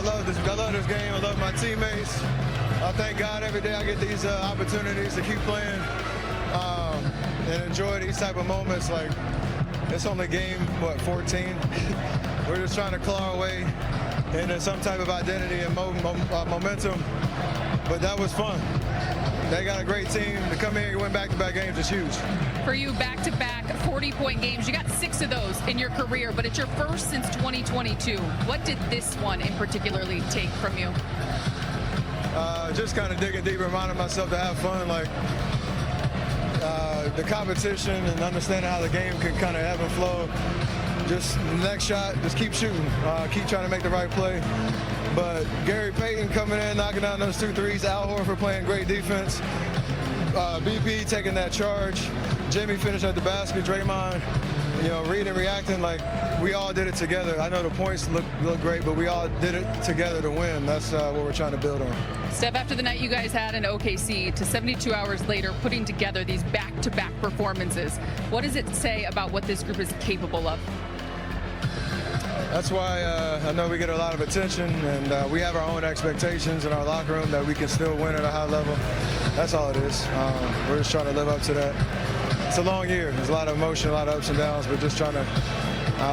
I love this game. I love my teammates. I thank God every day I get these opportunities to keep playing and enjoy these type of moments. Like, it's only game, 14? We're just trying to claw our way into some type of identity and momentum. But that was fun. They got a great team. To come here and win back-to-back games is huge. For you, back-to-back 40-point games. You got 6 of those in your career, but it's your first since 2022. What did this one in particularly take from you? Just kind of digging deeper, reminding myself to have fun. Like, the competition and understanding how the game can kind of ebb and flow. Just next shot, just keep shooting. Keep trying to make the right play. But Gary Payton coming in, knocking down those 2 threes. Al Horford playing great defense. BP taking that charge. Jimmy finished at the basket. Draymond, reading, reacting like we all did it together. I know the points look great, but we all did it together to win. That's what we're trying to build on. Steph, after the night you guys had in OKC to 72 hours later putting together these back-to-back performances, what does it say about what this group is capable of? That's why I know we get a lot of attention, and we have our own expectations in our locker room that we can still win at a high level. That's all it is. We're just trying to live up to that. It's a long year. There's a lot of emotion, a lot of ups and downs, but just trying to,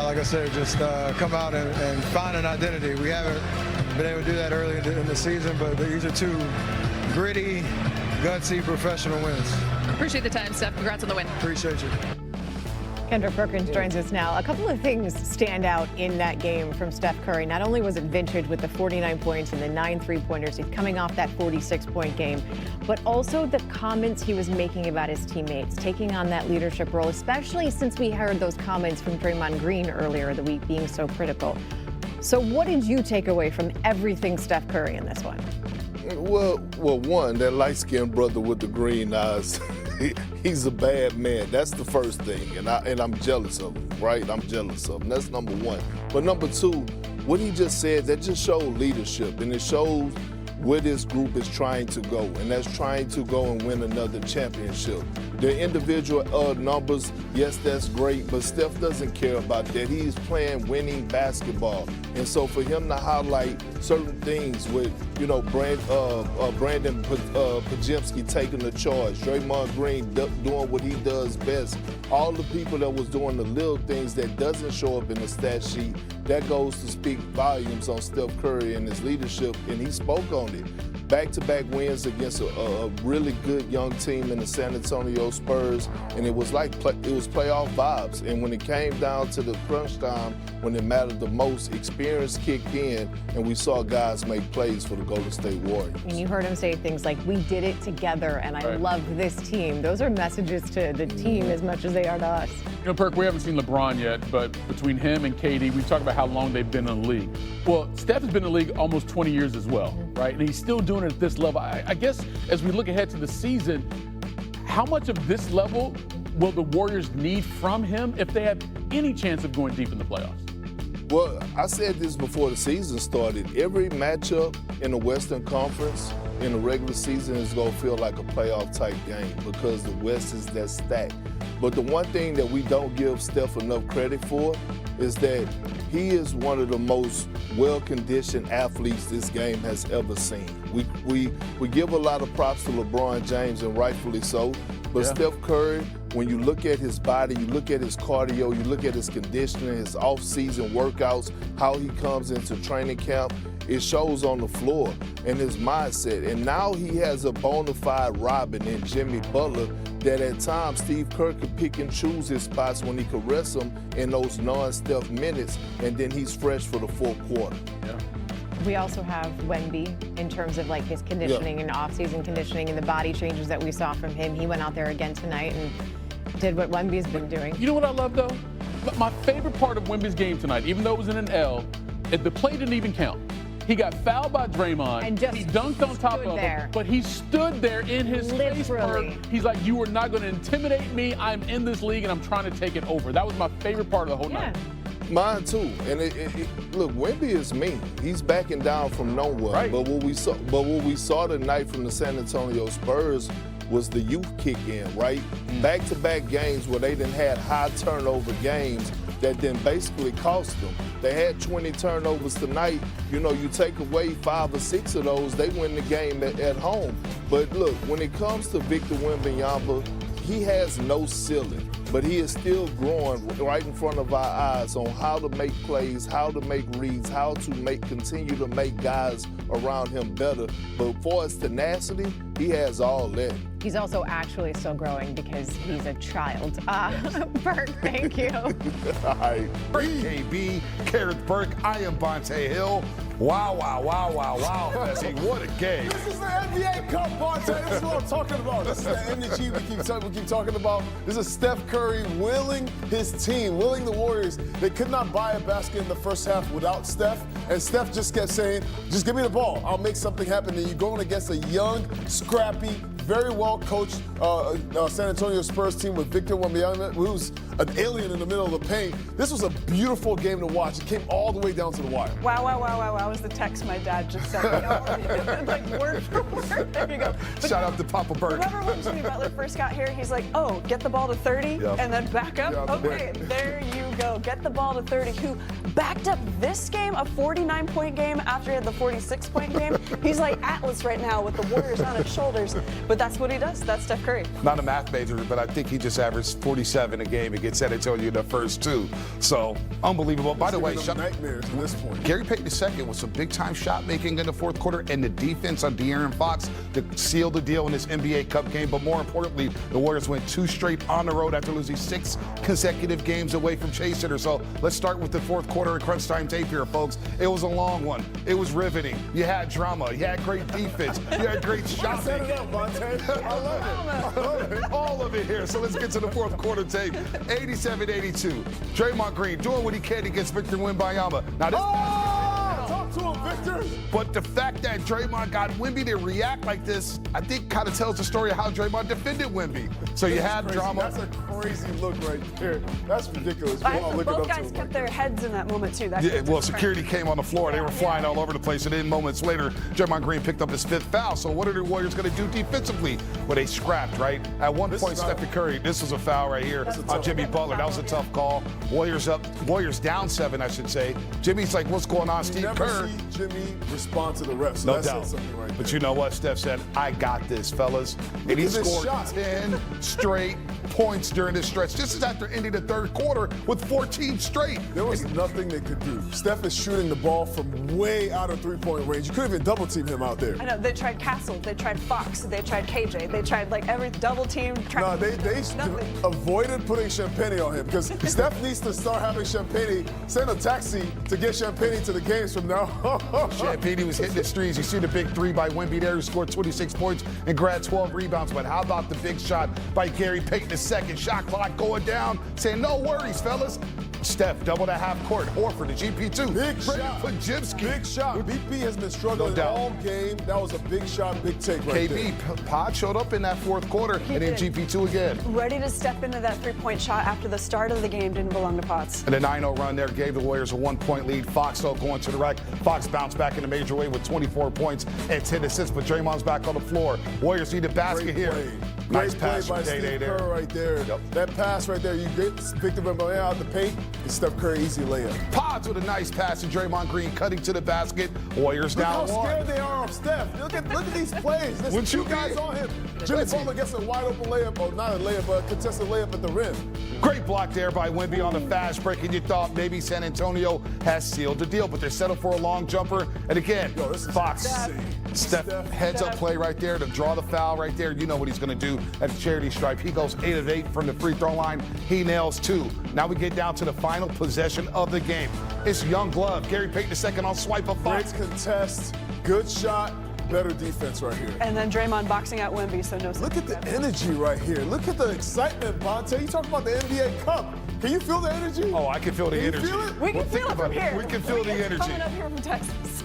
like I said, just come out and find an identity. We haven't been able to do that early in the season, but these are 2 gritty, gutsy, professional wins. Appreciate the time, Steph. Congrats on the win. Appreciate you. Kendra Perkins joins us now. A couple of things stand out in that game from Steph Curry. Not only was it vintage with the 49 points and the 9 3-pointers, he's coming off that 46-point game, but also the comments he was making about his teammates, taking on that leadership role, especially since we heard those comments from Draymond Green earlier in the week being so critical. So what did you take away from everything Steph Curry in this one? Well, one, that light-skinned brother with the green eyes, he's a bad man. That's the first thing, and I'm jealous of him, right? I'm jealous of him. That's number one. But number 2, what he just said, that just showed leadership, and it shows where this group is trying to go, and that's trying to go and win another championship. The individual numbers, yes, that's great, but Steph doesn't care about that. He's playing winning basketball. And so for him to highlight certain things with, Brandon Pajemski taking the charge, Draymond Green doing what he does best, all the people that was doing the little things that doesn't show up in the stat sheet, that goes to speak volumes on Steph Curry and his leadership, and he spoke on it. Back-to-back wins against a really good young team in the San Antonio Spurs, and it was playoff vibes. And when it came down to the crunch time, when it mattered the most, experience kicked in, and we saw guys make plays for the Golden State Warriors. And you heard him say things like, we did it together, and I love this team. Those are messages to the team as much as they are to us. Perk, we haven't seen LeBron yet, but between him and KD, we talked about how long they've been in the league. Well, Steph has been in the league almost 20 years as well, right? And he's still doing it at this level. I guess as we look ahead to the season, how much of this level will the Warriors need from him if they have any chance of going deep in the playoffs? Well, I said this before the season started. Every matchup in the Western Conference in the regular season is going to feel like a playoff-type game because the West is that stacked. But the one thing that we don't give Steph enough credit for is that he is one of the most well-conditioned athletes this game has ever seen. We give a lot of props to LeBron James, and rightfully so. But Steph Curry, when you look at his body, you look at his cardio, you look at his conditioning, his off-season workouts, how he comes into training camp, it shows on the floor and his mindset. And now he has a bona fide Robin in Jimmy Butler that at times Steve Kerr could pick and choose his spots when he could rest him in those non-Steph minutes, and then he's fresh for the fourth quarter. Yeah. We also have Wemby in terms of his conditioning and off-season conditioning and the body changes that we saw from him. He went out there again tonight and did what Wemby's been doing. You know what I love, though? My favorite part of Wemby's game tonight, even though it was in an L, the play didn't even count. He got fouled by Draymond. And just he dunked on top of him, but he stood there in his face. He's like, you are not going to intimidate me. I'm in this league, and I'm trying to take it over. That was my favorite part of the whole night. Mine too. And look, Wemby is mean. He's backing down from no one. Right. But what we saw tonight from the San Antonio Spurs was the youth kick in, right? Back-to-back games where they didn't had high turnover games that then basically cost them. They had 20 turnovers tonight. You know, you take away 5 or 6 of those, they win the game at home. But look, when it comes to Victor Wembanyama, he has no ceiling, but he is still growing right in front of our eyes on how to make plays, how to make reads, how to continue to make guys around him better. But for his tenacity, he has all that. He's also actually still growing because he's a child. Burke, thank you. All right. KB, Gareth Burke, I am Bonte Hill. Wow, Bessie, what a game. This is the NBA Cup, Bonte. This is what I'm talking about. This is the energy we keep talking about. This is Steph Curry willing his team, willing the Warriors. They could not buy a basket in the first half without Steph, and Steph just kept saying, just give me the ball. I'll make something happen. And you're going against a young, scrappy, very well-coached San Antonio Spurs team with Victor Wembanyama, who's an alien in the middle of the paint. This was a beautiful game to watch. It came all the way down to the wire. Wow was the text my dad just sent me. Like word for word. There you go. But shout out to Papa Burke. Remember when Jimmy Butler first got here, he's like, oh, get the ball to 30 and then back up? Okay, there you go. Get the ball to 30. Who backed up this game, a 49-point game after he had the 46-point game? He's like Atlas right now with the Warriors on his shoulders. But that's what he does. That's Steph Curry. Not a math major, but I think he just averaged 47 a game against San Antonio in the first 2. So, unbelievable. By the way, nightmares at this point. Gary Payton II with some big-time shot making in the fourth quarter, and the defense on De'Aaron Fox to seal the deal in this NBA Cup game. But more importantly, the Warriors went 2 straight on the road after losing 6 consecutive games away from Chase Center. So let's start with the fourth quarter and crunch time tape here, folks. It was a long one. It was riveting. You had drama. You had great defense. You had great shot making. I love it. All of it here. So let's get to the fourth quarter tape. 87-82. Draymond Green doing what he can against Victor Wembanyama. Now this talk to him, Victor. But the fact that Draymond got Wemby to react like this, I think kind of tells the story of how Draymond defended Wemby. So you had drama. That's a crazy look right there. That's ridiculous. Both guys kept their heads in that moment, too. Well, security came on the floor. They were flying all over the place. And then moments later, Draymond Green picked up his 5th foul. So what are the Warriors going to do defensively? Well, they scrapped, right? At one point, Steph Curry, this was a foul right here on Jimmy Butler. That was a tough call. Warriors down 7, I should say. Jimmy's like, what's going on, Steve Kerr? See Jimmy respond to the refs. So no doubt. Right, but you know what? Steph said, I got this, fellas. And he scored 10 straight points during this stretch. This is after ending the third quarter with 14 straight. There was nothing they could do. Steph is shooting the ball from way out of 3-point range. You couldn't even double team him out there. I know. They tried Castle. They tried Fox. They tried KJ. They tried like every double team. No, they avoided putting Champagne on him because Steph needs to start having Champagne send a taxi to get Champagne to the games from now on. Champagne was hitting the streets. You see the big 3 by Wemby there, who scored 26 points and grabbed 12 rebounds. But how about the big shot by Gary Payton II? Shot clock going down, saying no worries, fellas. Steph doubled at half court. Horford, the GP2. Big shot. Pajimski. Big shot. BP has been struggling all game. That was a big shot, big take right there. Pod showed up in that fourth quarter, and then GP2 again. Ready to step into that 3-point shot after the start of the game didn't belong to Potts. And a 9-0 run there gave the Warriors a 1-point lead. Fox, though, going to the rack. Fox bounced back in a major way with 24 points and 10 assists, but Draymond's back on the floor. Warriors need a basket here. Nice pass by Steve Kerr right there. Yep. That pass right there, you get Victor Wembanyama out the paint, and Steph Curry easy layup. Pods with a nice pass to Draymond Green, cutting to the basket. Warriors down 1. Look how scared they are of Steph. Look at these plays. There's 2 guys on him. Jimmy Butler gets a wide open layup, or not a layup, but a contested layup at the rim. Great block there by Wemby on the fast break, and you thought maybe San Antonio has sealed the deal, but they're settled for a long jumper. And again, Fox. Steph heads up play right there to draw the foul right there. You know what he's going to do at the charity stripe. He goes 8 of 8 from the free throw line. He nails 2. Now we get down to the final possession of the game. It's young glove. Gary Payton II on swipe of Fox. Great contest. Good shot. Better defense right here. And then Draymond boxing out Wemby, so no. Look at the energy right here. Look at the excitement, Bonte. You talk about the NBA Cup. Can you feel the energy? Oh, I can feel the energy. Feel it? We can feel it from here. We can feel the energy. Coming up here from Texas.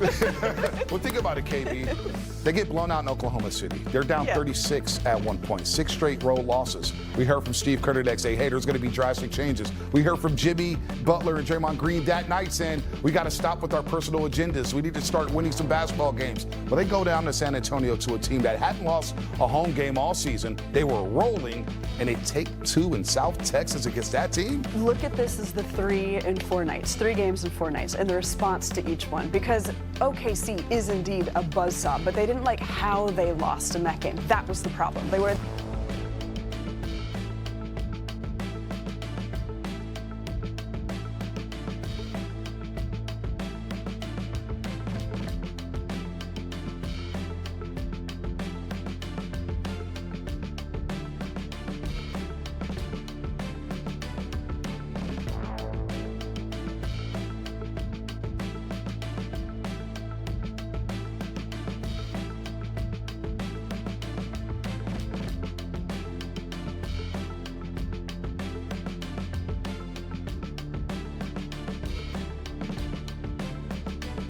Well, think about it, KB. They get blown out in Oklahoma City. They're down 36 at one point. 6 straight road losses. We heard from Steve Kerr next day, hey, there's going to be drastic changes. We heard from Jimmy Butler and Draymond Green that night saying, we got to stop with our personal agendas. We need to start winning some basketball games. Well, they go down to San Antonio to a team that hadn't lost a home game all season. They were rolling, and they take 2 in South Texas against that team? Look at this as the 3 in 4 nights, 3 games in 4 nights, and the response to each one. Because OKC is indeed a buzzsaw, but they didn't like how they lost in that game. That was the problem. They were